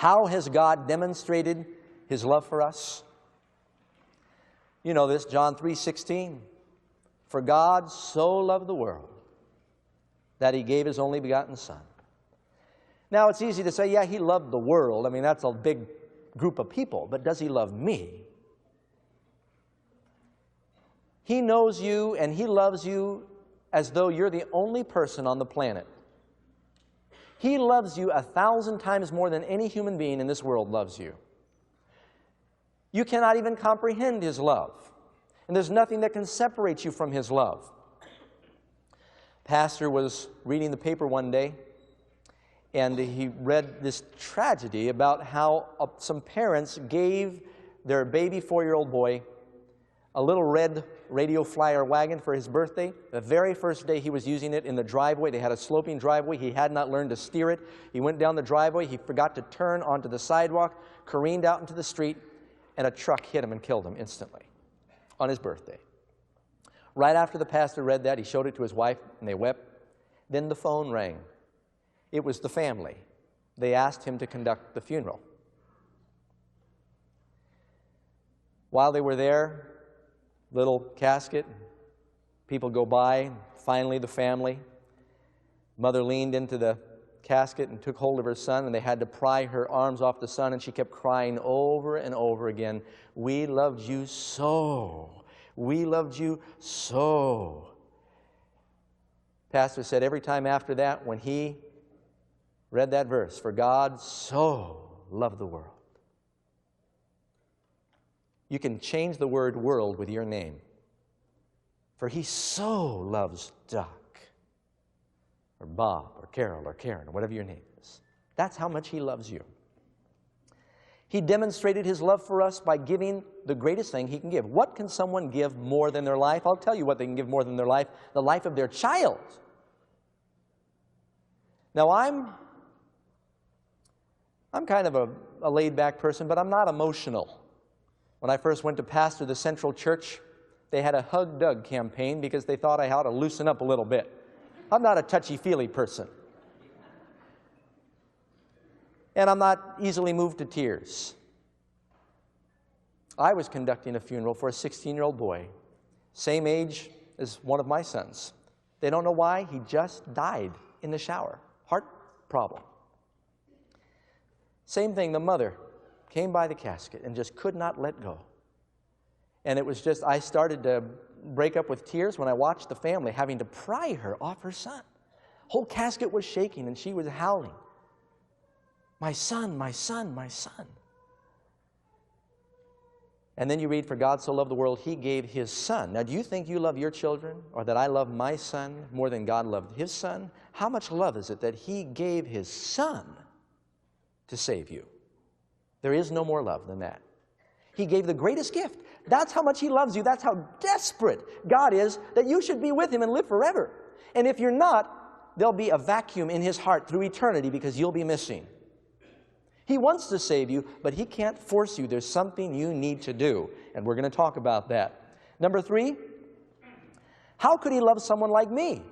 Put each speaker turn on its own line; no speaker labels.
How has God demonstrated His love for us? You know this, John 3:16. For God so loved the world that He gave His only begotten Son. Now, it's easy to say, yeah, He loved the world. I mean, that's a big group of people. But does He love me? He knows you and He loves you as though you're the only person on the planet. He loves you 1,000 times more than any human being in this world loves you. You cannot even comprehend His love. And there's nothing that can separate you from His love. Pastor was reading the paper one day, and he read this tragedy about how some parents gave their baby 4-year-old boy a little red radio flyer wagon for his birthday. The very first day he was using it in the driveway, they had a sloping driveway. He had not learned to steer it. He went down the driveway. He forgot to turn onto the sidewalk, careened out into the street, and a truck hit him and killed him instantly on his birthday. Right after the pastor read that, he showed it to his wife, and they wept. Then the phone rang. It was the family. They asked him to conduct the funeral. While they were there, little casket, people go by. Finally, the family. Mother leaned into the casket and took hold of her son, and they had to pry her arms off the son, and she kept crying over and over again, "We loved you so. We loved you so." Pastor said every time after that, when he read that verse, for God so loved the world. You can change the word world with your name. For He so loves Doc, or Bob, or Carol, or Karen, or whatever your name is. That's how much He loves you. He demonstrated His love for us by giving the greatest thing He can give. What can someone give more than their life? I'll tell you what they can give more than their life: the life of their child. Now, I'm kind of a laid-back person, but I'm not emotional. When I first went to pastor the Central Church, they had a Hug Doug campaign because they thought I ought to loosen up a little bit. I'm not a touchy-feely person. And I'm not easily moved to tears. I was conducting a funeral for a 16-year-old boy, same age as one of my sons. They don't know why. He just died in the shower. Heart problem. Same thing, the mother came by the casket and just could not let go. And it was just, I started to break up with tears when I watched the family having to pry her off her son. Whole casket was shaking and she was howling. My son, my son, my son. And then you read, for God so loved the world, He gave His Son. Now, do you think you love your children, or that I love my son more than God loved His Son? How much love is it that He gave His Son to save you? There is no more love than that. He gave the greatest gift. That's how much He loves you. That's how desperate God is that you should be with Him and live forever. And if you're not, there'll be a vacuum in His heart through eternity because you'll be missing. He wants to save you, but He can't force you. There's something you need to do, and we're going to talk about that. Number 3, how could He love someone like me?